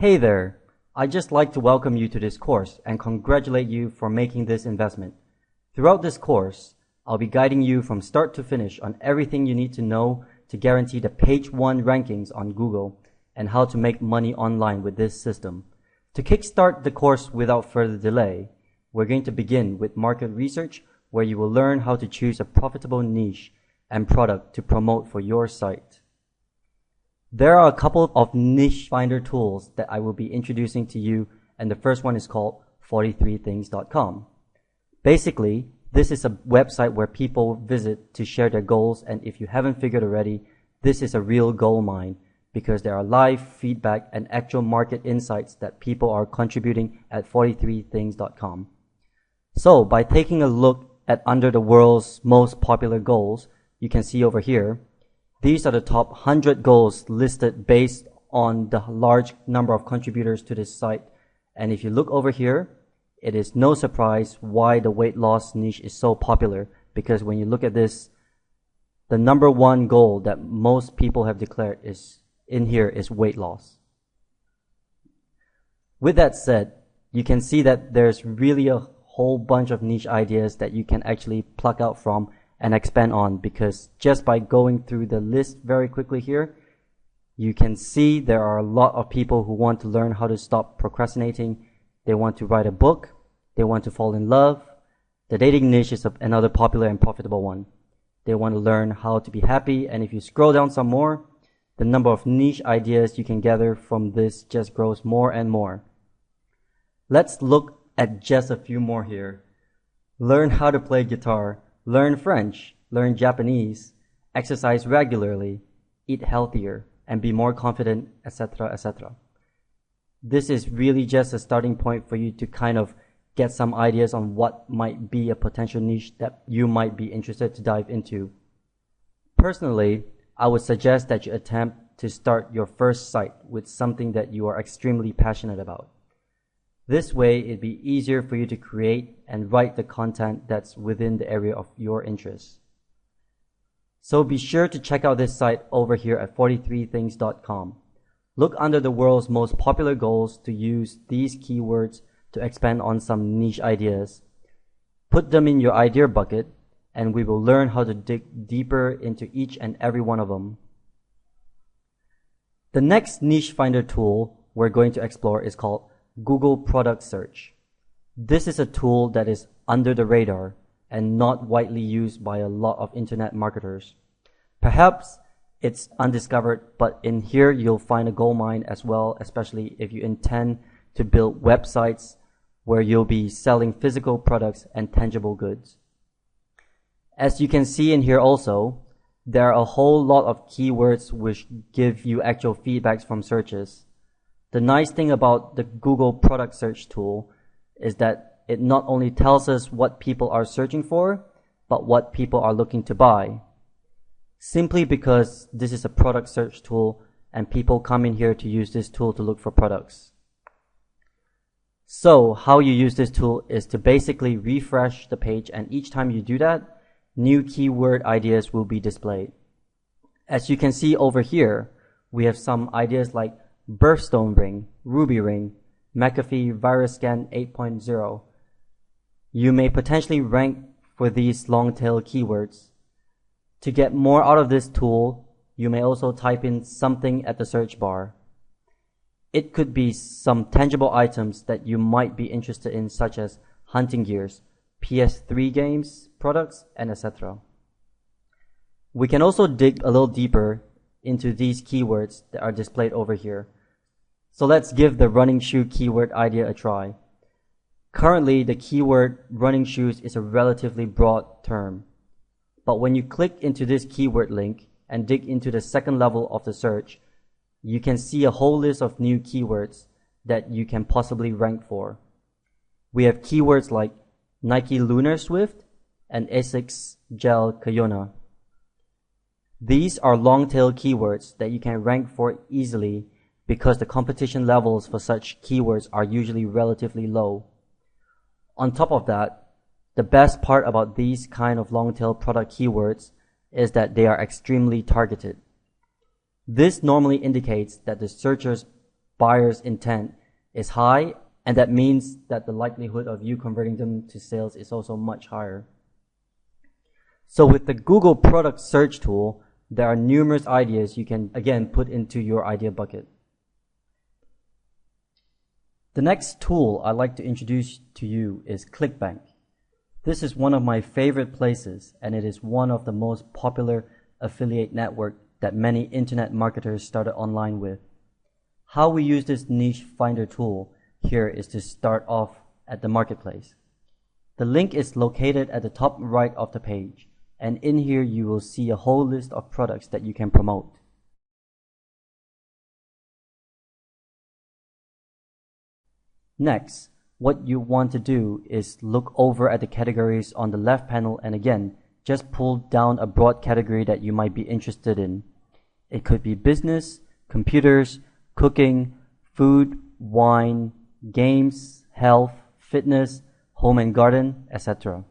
Hey there! I'd just like to welcome you to this course and congratulate you for making this investment. Throughout this course, I'll be guiding you from start to finish on everything you need to know to guarantee the page 1 rankings on Google and how to make money online with this system. To kickstart the course without further delay, we're going to begin with market research, where you will learn how to choose a profitable niche and product to promote for your site. There are a couple of niche finder tools that I will be introducing to you, and the first one is called 43things.com. Basically, this is a website where people visit to share their goals, and if you haven't figured already, this is a real gold mine because there are live feedback and actual market insights that people are contributing at 43things.com. So, by taking a look at under the world's most popular goals, you can see over here, these are the top 100 goals listed based on the large number of contributors to this site. And if you look over here, it is no surprise why the weight loss niche is so popular, because when you look at this, the number one goal that most people have declared is in here is weight loss. With that said, you can see that there's really a whole bunch of niche ideas that you can actually pluck out from and expand on, because just by going through the list very quickly here, you can see there are a lot of people who want to learn how to stop procrastinating. They want to write a book. They want to fall in love. The dating niche is another popular and profitable one. They want to learn how to be happy. And if you scroll down some more, the number of niche ideas you can gather from this just grows more and more. Let's look at just a few more here. Learn how to play guitar. Learn French, learn Japanese, exercise regularly, eat healthier, and be more confident, etc., etc. This is really just a starting point for you to kind of get some ideas on what might be a potential niche that you might be interested to dive into. Personally, I would suggest that you attempt to start your first site with something that you are extremely passionate about. This way, it'd be easier for you to create and write the content that's within the area of your interests. So be sure to check out this site over here at 43things.com. Look under the world's most popular goals to use these keywords to expand on some niche ideas. Put them in your idea bucket, and we will learn how to dig deeper into each and every one of them. The next niche finder tool we're going to explore is called Google Product Search. This is a tool that is under the radar and not widely used by a lot of internet marketers. Perhaps it's undiscovered, but in here you'll find a gold mine as well, especially if you intend to build websites where you'll be selling physical products and tangible goods. As you can see in here also, there are a whole lot of keywords which give you actual feedbacks from searches. The nice thing about the Google Product Search tool is that it not only tells us what people are searching for, but what people are looking to buy. Simply because this is a product search tool and people come in here to use this tool to look for products. So how you use this tool is to basically refresh the page, and each time you do that, new keyword ideas will be displayed. As you can see over here, we have some ideas like birthstone ring, ruby ring, McAfee virus scan 8.0. You may potentially rank for these long tail keywords. To get more out of this tool, you may also type in something at the search bar. It could be some tangible items that you might be interested in, such as hunting gears, PS3 games, products, and etc. We can also dig a little deeper into these keywords that are displayed over here. So let's give the running shoe keyword idea a try. Currently, the keyword running shoes is a relatively broad term. But when you click into this keyword link and dig into the second level of the search, you can see a whole list of new keywords that you can possibly rank for. We have keywords like Nike Lunar Swift and Asics Gel Kayona. These are long tail keywords that you can rank for easily, because the competition levels for such keywords are usually relatively low. On top of that, the best part about these kind of long-tail product keywords is that they are extremely targeted. This normally indicates that the searchers buyer's intent is high, and that means that the likelihood of you converting them to sales is also much higher. So with the Google product search tool, there are numerous ideas you can again put into your idea bucket. The next tool I'd like to introduce to you is ClickBank. This is one of my favorite places, and it is one of the most popular affiliate network that many internet marketers started online with. How we use this niche finder tool here is to start off at the marketplace. The link is located at the top right of the page, and in here you will see a whole list of products that you can promote. Next, what you want to do is look over at the categories on the left panel, and again, just pull down a broad category that you might be interested in. It could be business, computers, cooking, food, wine, games, health, fitness, home and garden, etc.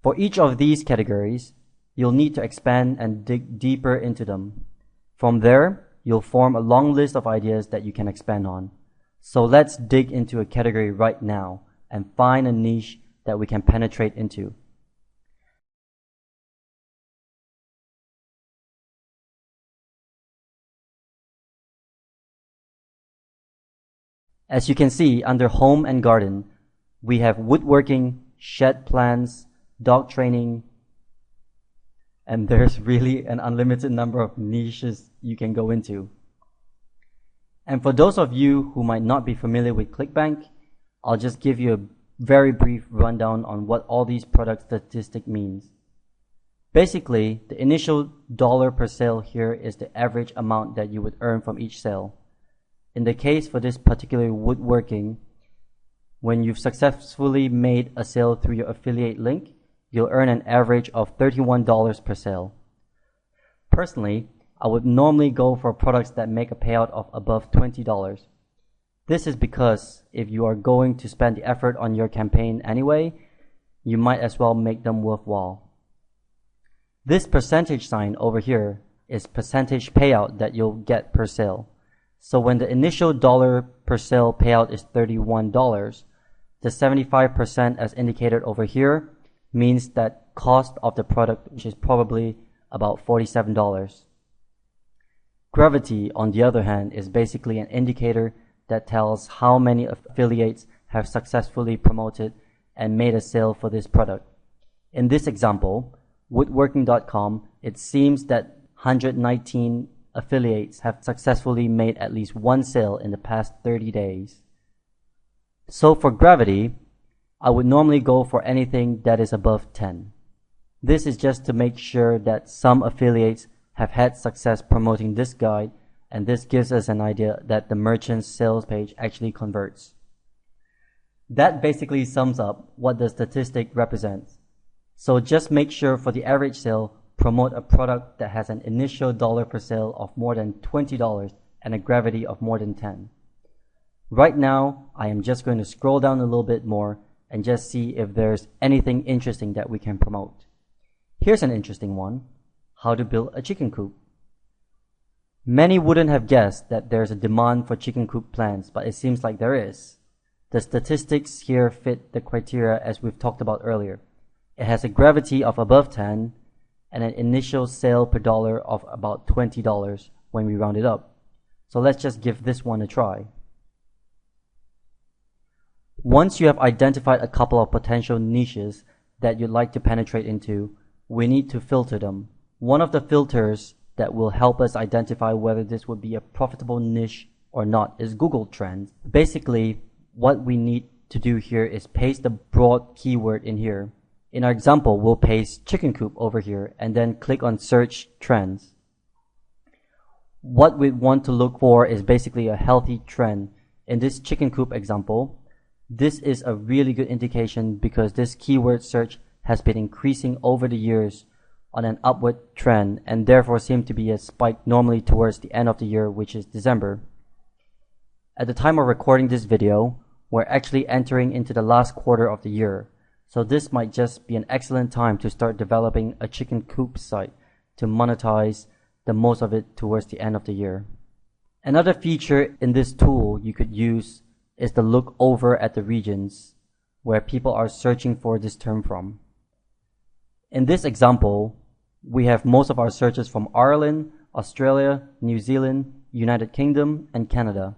For each of these categories, you'll need to expand and dig deeper into them. From there, you'll form a long list of ideas that you can expand on. So let's dig into a category right now and find a niche that we can penetrate into. As you can see, under home and garden, we have woodworking, shed plans, dog training, and there's really an unlimited number of niches you can go into. And for those of you who might not be familiar with ClickBank, I'll just give you a very brief rundown on what all these product statistics means. Basically, the initial dollar per sale here is the average amount that you would earn from each sale. In the case for this particular woodworking, when you've successfully made a sale through your affiliate link, you'll earn an average of $31 per sale. Personally, I would normally go for products that make a payout of above $20. This is because if you are going to spend the effort on your campaign anyway, you might as well make them worthwhile. This percentage sign over here is percentage payout that you'll get per sale. So when the initial dollar per sale payout is $31, the 75% as indicated over here means that cost of the product, which is probably about $47. Gravity, on the other hand, is basically an indicator that tells how many affiliates have successfully promoted and made a sale for this product. In this example, woodworking.com, it seems that 119 affiliates have successfully made at least one sale in the past 30 days. So for gravity, I would normally go for anything that is above 10. This is just to make sure that some affiliates have had success promoting this guide, and this gives us an idea that the merchant's sales page actually converts. That basically sums up what the statistic represents. So just make sure for the average sale, promote a product that has an initial dollar per sale of more than $20 and a gravity of more than 10. Right now, I am just going to scroll down a little bit more and just see if there's anything interesting that we can promote. Here's an interesting one: how to build a chicken coop. Many wouldn't have guessed that there's a demand for chicken coop plans, but it seems like there is. The statistics here fit the criteria as we've talked about earlier. It has a gravity of above 10 and an initial sale per dollar of about $20 when we round it up. So let's just give this one a try. Once you have identified a couple of potential niches that you'd like to penetrate into, we need to filter them. One of the filters that will help us identify whether this would be a profitable niche or not is Google Trends. Basically, what we need to do here is paste the broad keyword in here. In our example, we'll paste chicken coop over here and then click on search trends. What we want to look for is basically a healthy trend. In this chicken coop example, this is a really good indication because this keyword search has been increasing over the years on an upward trend, and therefore seem to be a spike normally towards the end of the year, which is December. At the time of recording this video, we're actually entering into the last quarter of the year, so this might just be an excellent time to start developing a chicken coop site to monetize the most of it towards the end of the year. Another feature in this tool you could use is to look over at the regions where people are searching for this term from. In this example, we have most of our searches from Ireland, Australia, New Zealand, United Kingdom, and Canada.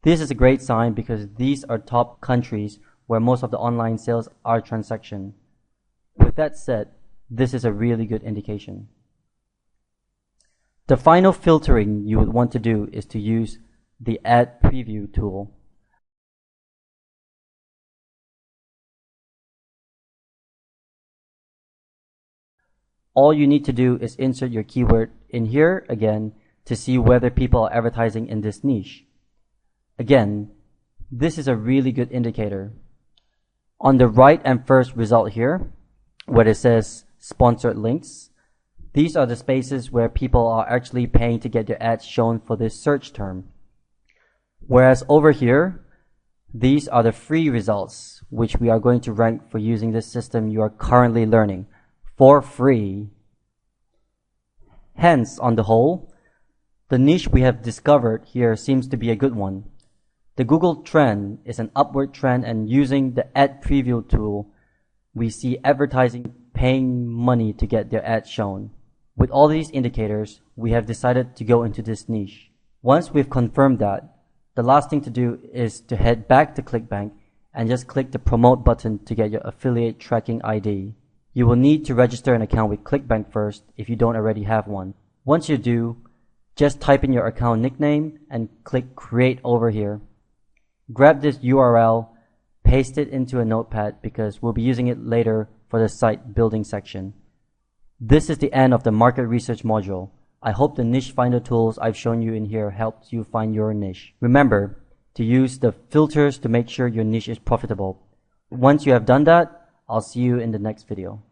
This is a great sign because these are top countries where most of the online sales are transacted. With that said, this is a really good indication. The final filtering you would want to do is to use the Add Preview tool. All you need to do is insert your keyword in here again to see whether people are advertising in this niche. Again, this is a really good indicator. On the right and first result here, where it says sponsored links, these are the spaces where people are actually paying to get their ads shown for this search term. Whereas over here, these are the free results, which we are going to rank for using this system you are currently learning for free. Hence, on the whole, the niche we have discovered here seems to be a good one. The Google trend is an upward trend, and using the Add Preview tool, we see advertising paying money to get their ads shown. With all these indicators, we have decided to go into this niche. Once we've confirmed that, the last thing to do is to head back to ClickBank and just click the Promote button to get your affiliate tracking ID. You will need to register an account with ClickBank first if you don't already have one. Once you do, just type in your account nickname and click Create over here. Grab this URL, paste it into a notepad because we'll be using it later for the site building section. This is the end of the market research module. I hope the niche finder tools I've shown you in here helped you find your niche. Remember to use the filters to make sure your niche is profitable. Once you have done that, I'll see you in the next video.